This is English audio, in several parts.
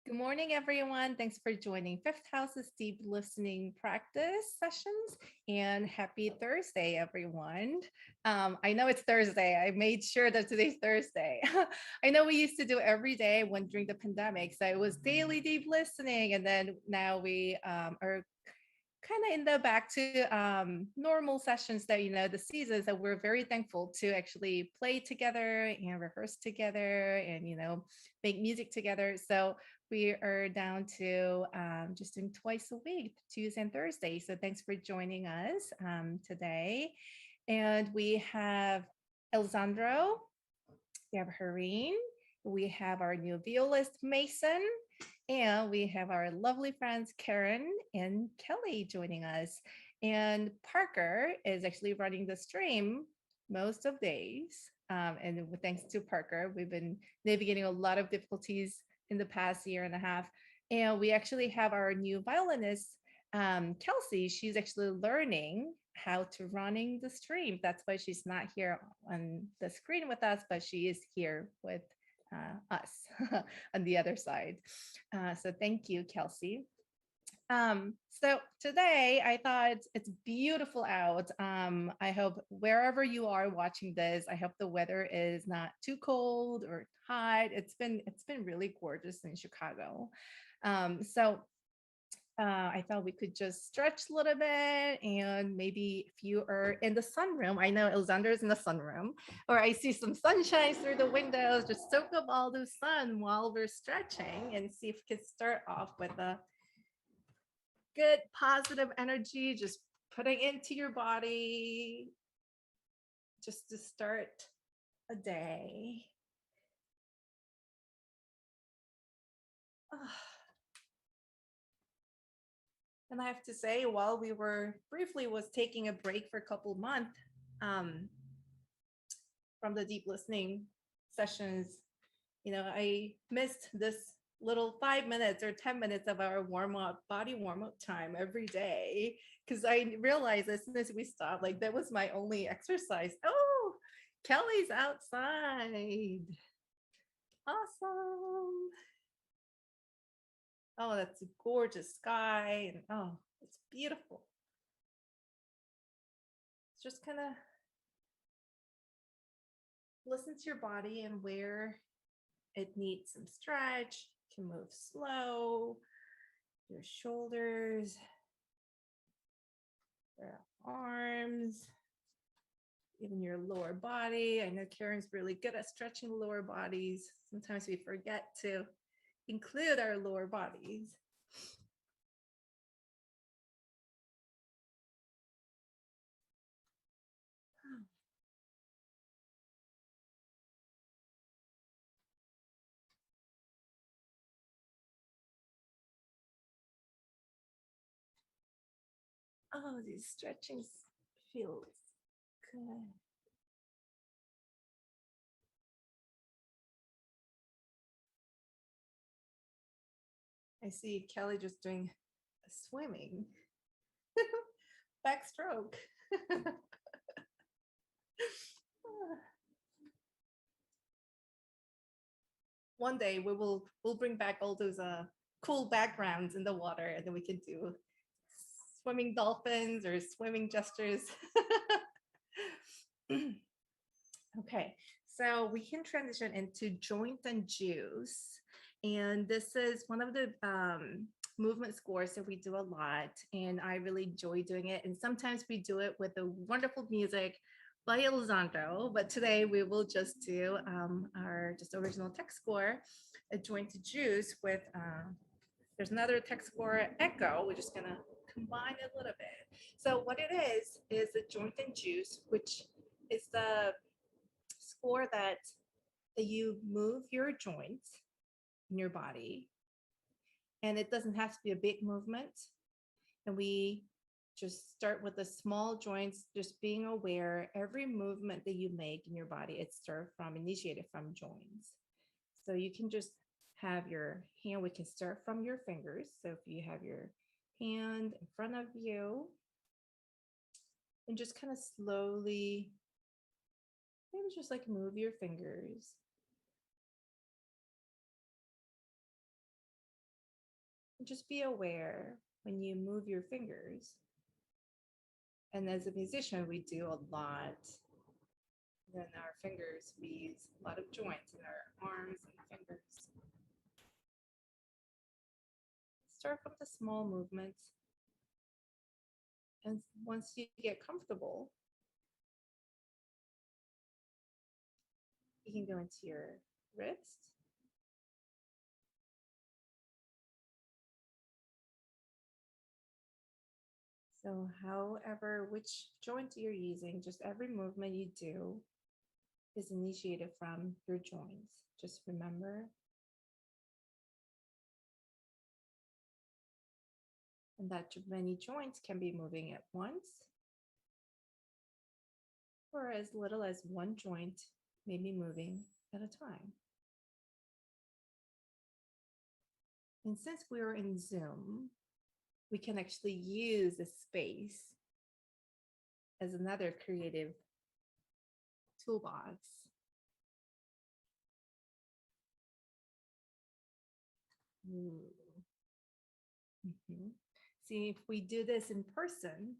Good morning, everyone. Thanks for joining Fifth House's deep listening practice sessions. And happy Thursday, everyone. I know it's Thursday. I made sure that today's Thursday. I know we used to do every day when during the pandemic. So it was daily deep listening. And then now we are kind of in the back to normal sessions that the seasons that we're very thankful to actually play together and rehearse together and make music together. So we are down to just doing twice a week, Tuesday and Thursday. So thanks for joining us today. And we have Alessandro, we have Hareen, we have our new violist Mason, and we have our lovely friends Karen and Kelly joining us. And Parker is actually running the stream most of days. And thanks to Parker, we've been navigating a lot of difficulties in the past year and a half. And we actually have our new violinist, Kelsey. She's actually learning how to running the stream. That's why she's not here on the screen with us, but she is here with us on the other side. So thank you, Kelsey. So today I thought it's beautiful out. I hope wherever you are watching this, I hope the weather is not too cold or hot. It's been really gorgeous in Chicago. So I thought we could just stretch a little bit, and maybe if you are in the sunroom, I know Alexander is in the sunroom, or I see some sunshine through the windows, just soak up all the sun while we're stretching and see if we can start off with a good positive energy, just putting into your body just to start a day. And I have to say, while we were briefly was taking a break for a couple of months um, from the deep listening sessions, I missed this little 5 minutes or 10 minutes of our warm up, body warm up time every day. Cause I realized as soon as we stopped, like that was my only exercise. Oh, Kelly's outside. Awesome. Oh, that's a gorgeous sky. And oh, it's beautiful. It's just kind of listen to your body and where it needs some stretch. You can move slow, your shoulders, your arms, even your lower body. I know Karen's really good at stretching lower bodies. Sometimes we forget to include our lower bodies. Oh, these stretching feels good. I see Kelly just doing a swimming backstroke. One day we'll bring back all those cool backgrounds in the water, and then we can do swimming dolphins or swimming gestures. Okay, so we can transition into joint and juice. And this is one of the movement scores that we do a lot. And I really enjoy doing it. And sometimes we do it with the wonderful music by Alessandro. But today we will just do our just original text score, a joint to juice with, there's another text score, echo. We're just going to combine it a little bit. So what it is a joint and juice, which is the score that you move your joints in your body, and it doesn't have to be a big movement. And we just start with the small joints, just being aware every movement that you make in your body, it's initiated from joints. So you can just have your hand, we can start from your fingers. So if you have your hand in front of you, and just kind of slowly, maybe just like move your fingers. Just be aware when you move your fingers. And as a musician, we do a lot. Then our fingers, we use a lot of joints in our arms and fingers. Start from the small movements. And once you get comfortable, you can go into your wrist. So however, which joint you're using, just every movement you do is initiated from your joints. Just remember. And that many joints can be moving at once, or as little as one joint may be moving at a time. And since we're in Zoom, we can actually use the space as another creative toolbox. Mm-hmm. See, if we do this in person,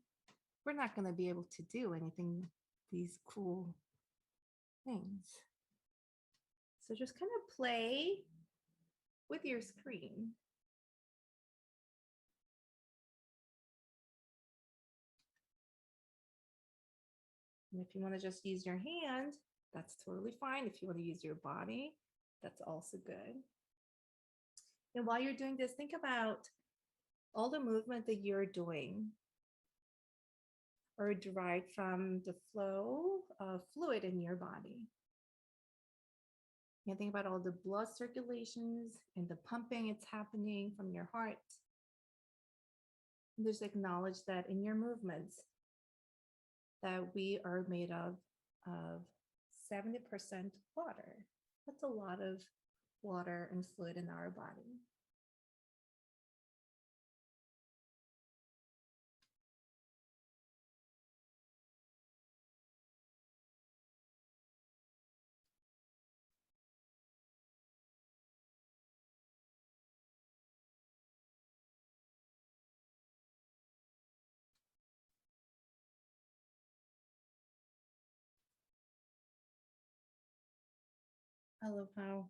we're not going to be able to do anything, these cool things. So just kind of play with your screen. And if you want to just use your hand, that's totally fine. If you want to use your body, that's also good. And while you're doing this, think about all the movement that you're doing are derived from the flow of fluid in your body. You think about all the blood circulations and the pumping it's happening from your heart. And just acknowledge that in your movements, that we are made of 70% water. That's a lot of water and fluid in our body. I love how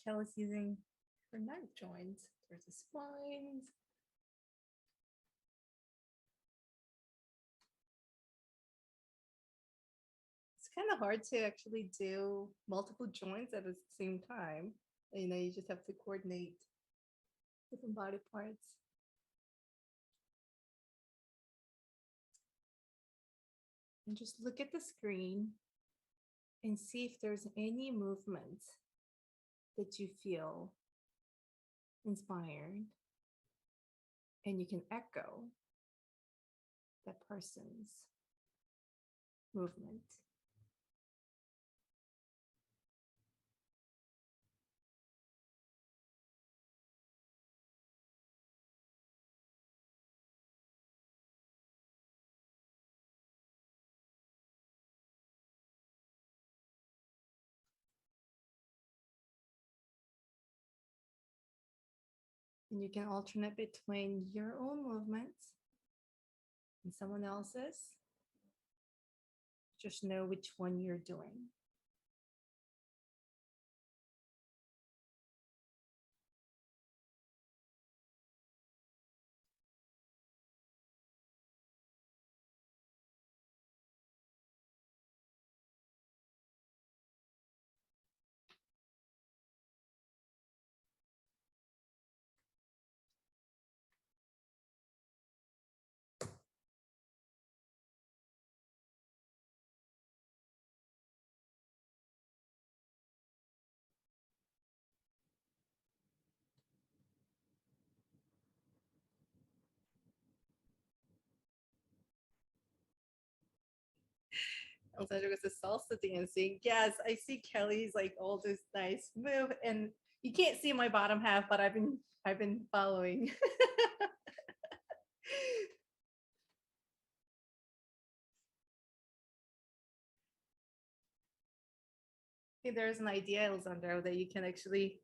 Kelly's using her knife joints. There's the spines. It's kind of hard to actually do multiple joints at the same time. You know, you just have to coordinate different body parts. And just look at the screen and see if there's any movement that you feel inspired. And you can echo that person's movement. And you can alternate between your own movements and someone else's. Just know which one you're doing. Alessandra was the salsa dancing. Yes, I see Kelly's like all this nice move, and you can't see my bottom half, but I've been following. There's an idea, Alessandro, that you can actually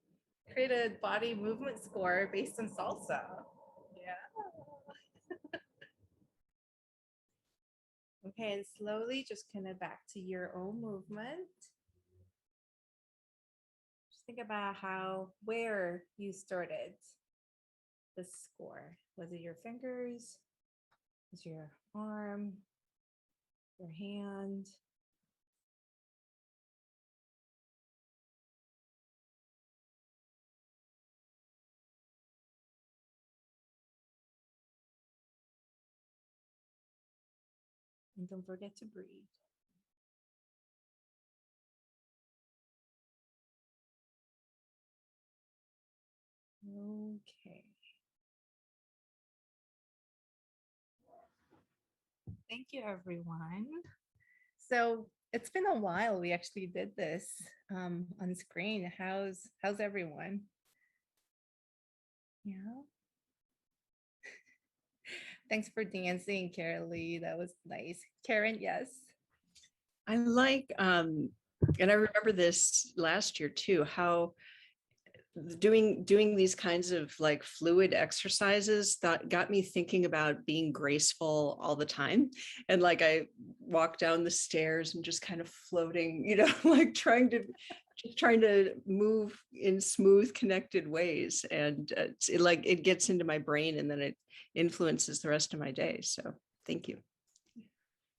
Create a body movement score based on salsa. Yeah. Okay, and slowly just kind of back to your own movement. Just think about where you started the score. Was it your fingers? Was it your arm? Your hand? And don't forget to breathe. Okay. Thank you, everyone. So it's been a while. We actually did this on screen. How's everyone? Yeah. Thanks for dancing, Carolee. That was nice. Karen, yes. I like, and I remember this last year too, how doing these kinds of like fluid exercises that got me thinking about being graceful all the time. And like I walk down the stairs and just kind of floating, like trying to move in smooth, connected ways. And it gets into my brain and then it influences the rest of my day. So thank you.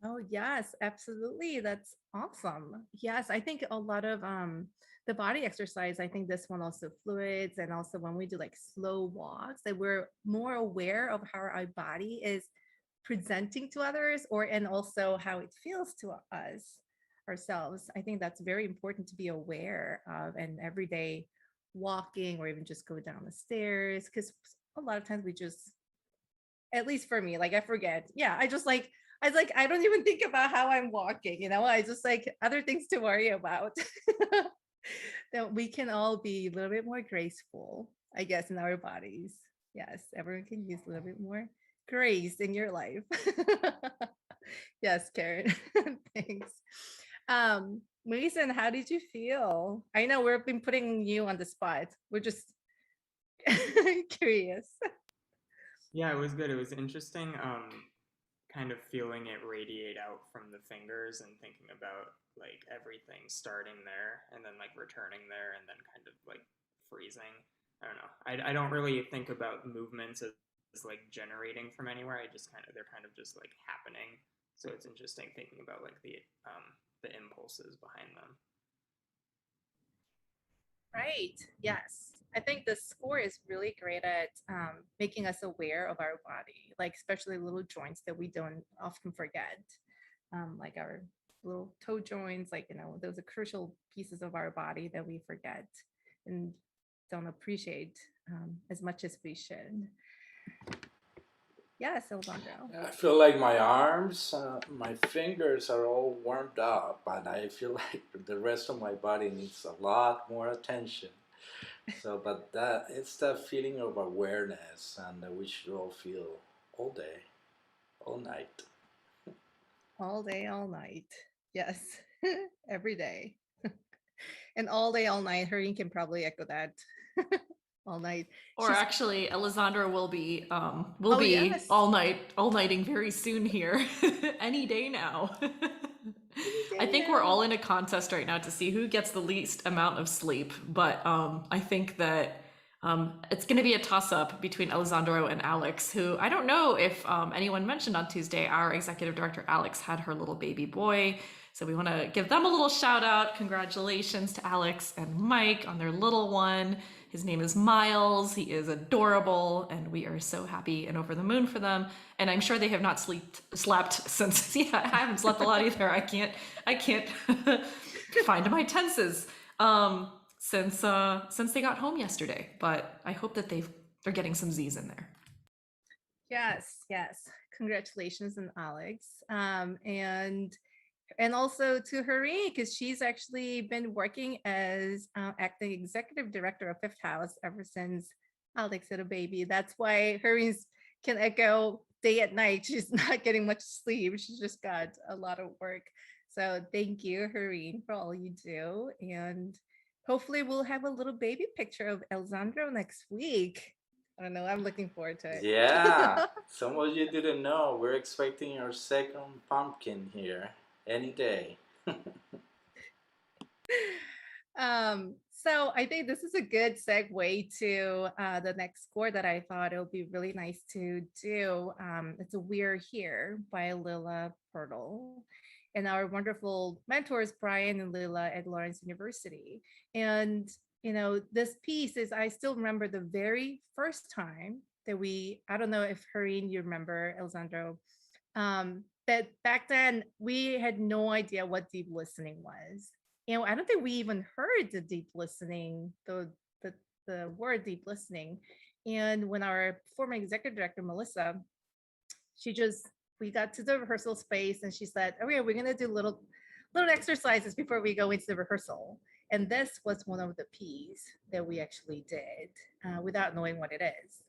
Oh, yes, absolutely. That's awesome. Yes, I think a lot of the body exercise, I think this one also fluids, and also when we do like slow walks, that we're more aware of how our body is presenting to others, and also how it feels to us ourselves. I think that's very important to be aware of, and everyday walking or even just go down the stairs, because a lot of times we just, at least for me, like I forget. Yeah, I don't even think about how I'm walking, I just like other things to worry about. That we can all be a little bit more graceful, I guess, in our bodies. Yes, everyone can use a little bit more grace in your life. Yes, Karen. Thanks. Mason, how did you feel? I know we've been putting you on the spot. We're just curious. Yeah, it was good. It was interesting, kind of feeling it radiate out from the fingers and thinking about like everything starting there and then like returning there and then kind of like freezing. I don't know. I don't really think about movements as like generating from anywhere. They're kind of just like happening. So it's interesting thinking about like the impulses behind them. Right. Yes. I think the score is really great at making us aware of our body, like especially little joints that we don't often forget, like our little toe joints, like, those are crucial pieces of our body that we forget and don't appreciate as much as we should. Yes, Alejandro. I feel like my arms, my fingers are all warmed up, and I feel like the rest of my body needs a lot more attention. So, but that it's that feeling of awareness, and that we should all feel all day, all night. All day, all night. Yes. Every day. And all day, all night. Hurricane can probably echo that. All night. Or She's actually, Alessandra will be Oh, yes. all nighting very soon here, any day now. I think we're all in a contest right now to see who gets the least amount of sleep, but I think that it's going to be a toss-up between Alessandro and Alex, who I don't know if anyone mentioned on Tuesday, our executive director Alex had her little baby boy. So we want to give them a little shout out. Congratulations to Alex and Mike on their little one. His name is Miles. He is adorable, and we are so happy and over the moon for them. And I'm sure they have not slept since. Yeah, I haven't slept a lot either. I can't find my tenses since they got home yesterday. But I hope that they're getting some Z's in there. Yes, yes. Congratulations on Alex. And also to Hareen, because she's actually been working as acting executive director of Fifth House ever since Alex had a baby. That's why Hareen's can echo day and night. She's not getting much sleep. She's just got a lot of work. So thank you, Hareen, for all you do. And hopefully we'll have a little baby picture of Alessandro next week. I don't know. I'm looking forward to it. Yeah, some of you didn't know. We're expecting our second pumpkin here any day. So I think this is a good segue to the next score that I thought it would be really nice to do. It's a We're Here by Leila Pertl and our wonderful mentors, Brian and Leila at Lawrence University. And, this piece is, I still remember the very first time that I don't know if Hareen, you remember, Alessandro, that back then we had no idea what deep listening was. I don't think we even heard the deep listening, the word deep listening. And when our former executive director, Melissa, we got to the rehearsal space and she said, okay, we're gonna do little exercises before we go into the rehearsal. And this was one of the P's that we actually did without knowing what it is.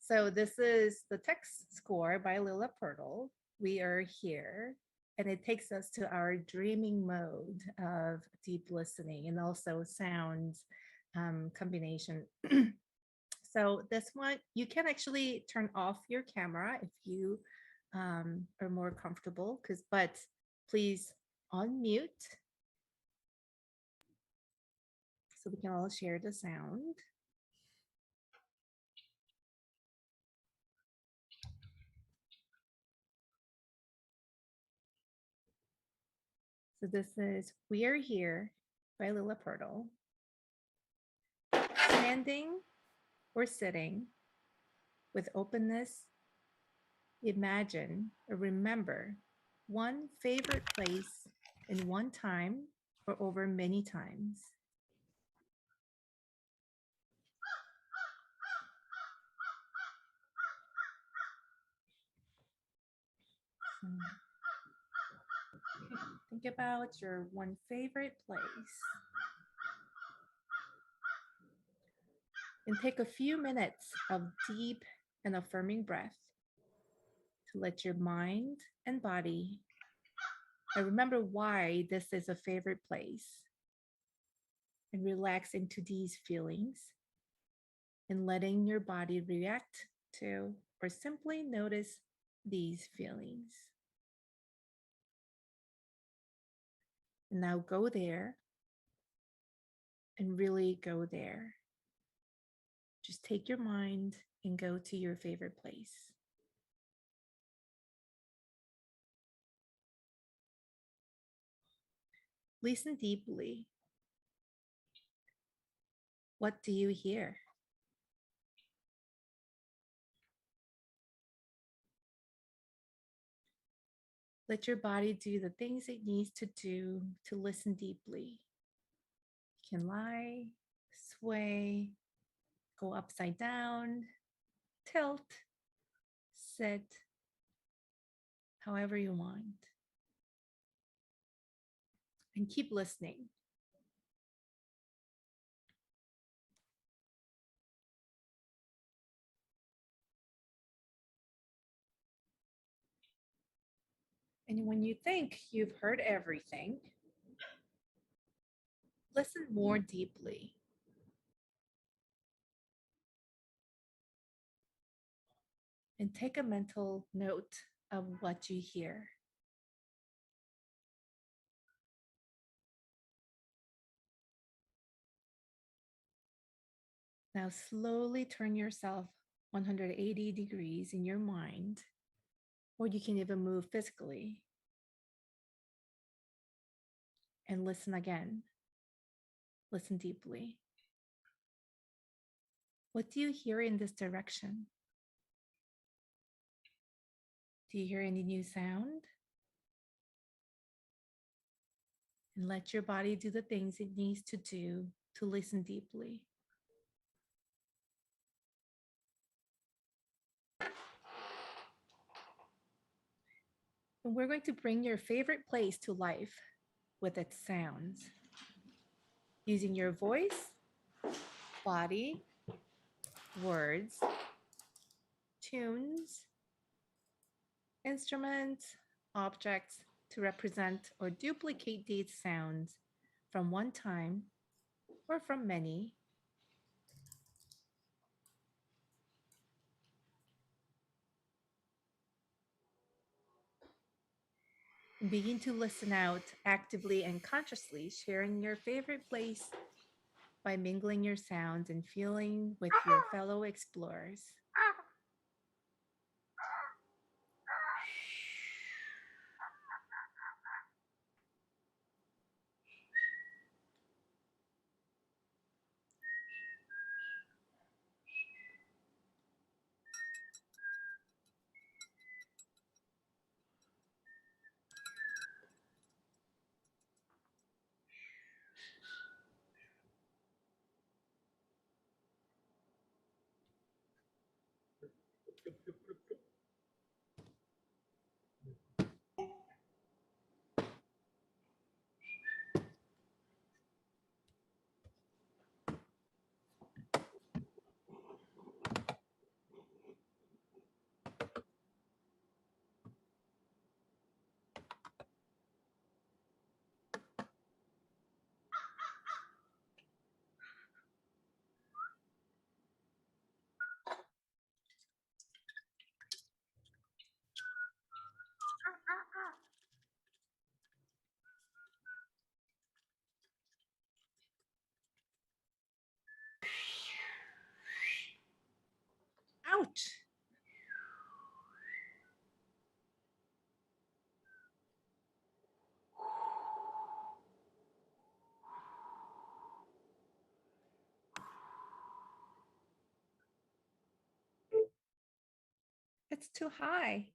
So this is the text score by Leila Pertl. We Are Here. And it takes us to our dreaming mode of deep listening and also sound combination. So this one, you can actually turn off your camera if you are more comfortable, but please unmute so we can all share the sound. So this is We Are Here by Leila Pertl. Standing or sitting with openness, imagine or remember one favorite place in one time or over many times. Think about your one favorite place. And take a few minutes of deep and affirming breath to let your mind and body remember why this is a favorite place and relax into these feelings and letting your body react to or simply notice these feelings. And now go there and really go there. Just take your mind and go to your favorite place. Listen deeply. What do you hear? Let your body do the things it needs to do to listen deeply. You can lie, sway, go upside down, tilt, sit, however you want. And keep listening. And when you think you've heard everything, listen more deeply. And take a mental note of what you hear. Now slowly turn yourself 180 degrees in your mind, or you can even move physically. And listen again. Listen deeply. What do you hear in this direction? Do you hear any new sound? And let your body do the things it needs to do to listen deeply. And we're going to bring your favorite place to life with its sounds, using your voice, body, words, tunes, instruments, objects to represent or duplicate these sounds from one time or from many. Begin to listen out actively and consciously, sharing your favorite place by mingling your sounds and feeling with your fellow explorers. Ouch! It's too high.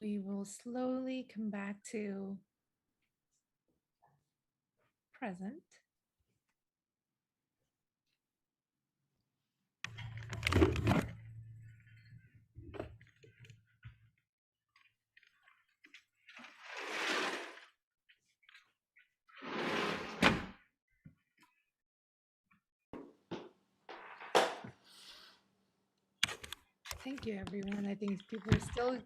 We will slowly come back to present. Thank you, everyone. I think people are still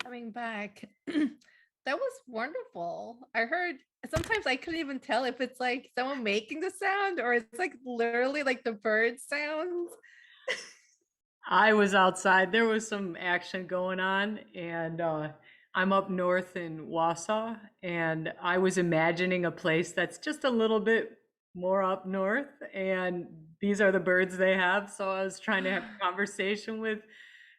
coming back. That was wonderful. I heard sometimes I couldn't even tell if it's like someone making the sound or it's like literally like the bird sounds. I was outside. There was some action going on, and I'm up north in Wausau, and I was imagining a place that's just a little bit more up north, and these are the birds they have. So I was trying to have a conversation with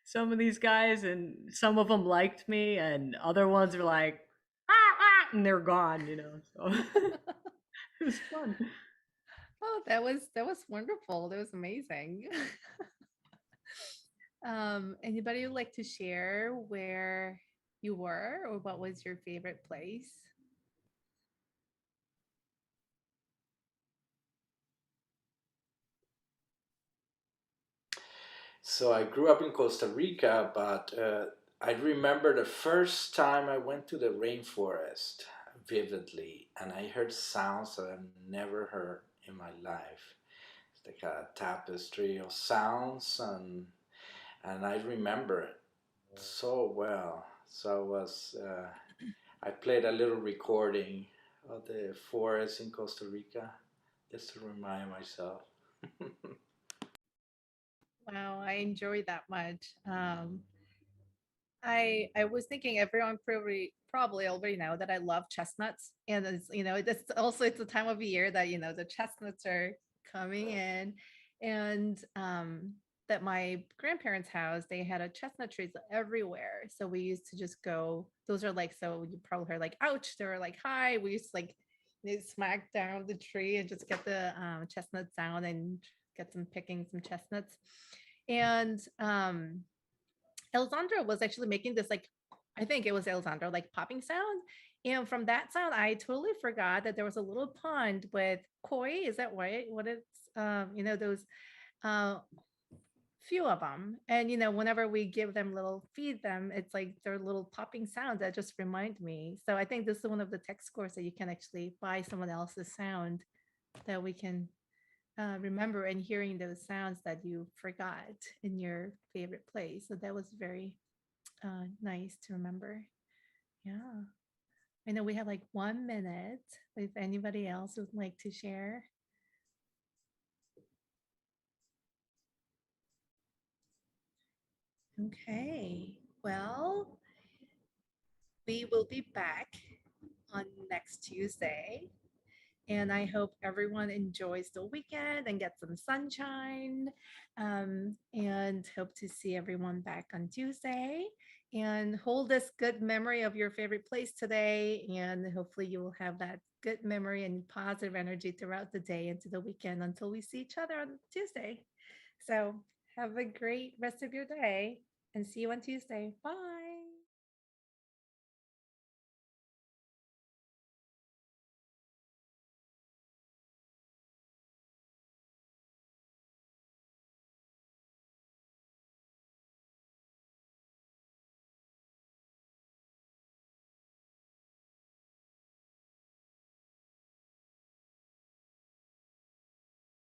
some of these guys, and some of them liked me, and other ones were like, ah, ah, and they're gone, So it was fun. Oh, that was wonderful. That was amazing. Anybody would like to share where you were or what was your favorite place? So I grew up in Costa Rica, but I remember the first time I went to the rainforest vividly, and I heard sounds that I've never heard in my life. It's like a tapestry of sounds, and I remember it so well. So I played a little recording of the forest in Costa Rica just to remind myself. Wow, I enjoyed that much. I was thinking everyone probably already know that I love chestnuts, and it's it's also it's a time of year that the chestnuts are coming in, and that my grandparents' house they had a chestnut trees everywhere, so we used to just go. Those are like so you probably heard like ouch, they were like hi. We used to like smack down the tree and just get the chestnut sound and get some picking some chestnuts, and Alessandra was actually making this like I think it was Alessandra like popping sound. And from that sound, I totally forgot that there was a little pond with koi. Is that right? What it's those uh few of them. And whenever we give them little feed them, it's like their little popping sounds that just remind me. So I think this is one of the tech scores that you can actually buy someone else's sound that we can remember and hearing those sounds that you forgot in your favorite place. So that was very nice to remember. Yeah. I know we have like 1 minute. If anybody else would like to share. Okay. Well, we will be back on next Tuesday. And I hope everyone enjoys the weekend and gets some sunshine. And hope to see everyone back on Tuesday. And hold this good memory of your favorite place today. And hopefully, you will have that good memory and positive energy throughout the day into the weekend until we see each other on Tuesday. So, have a great rest of your day and see you on Tuesday. Bye.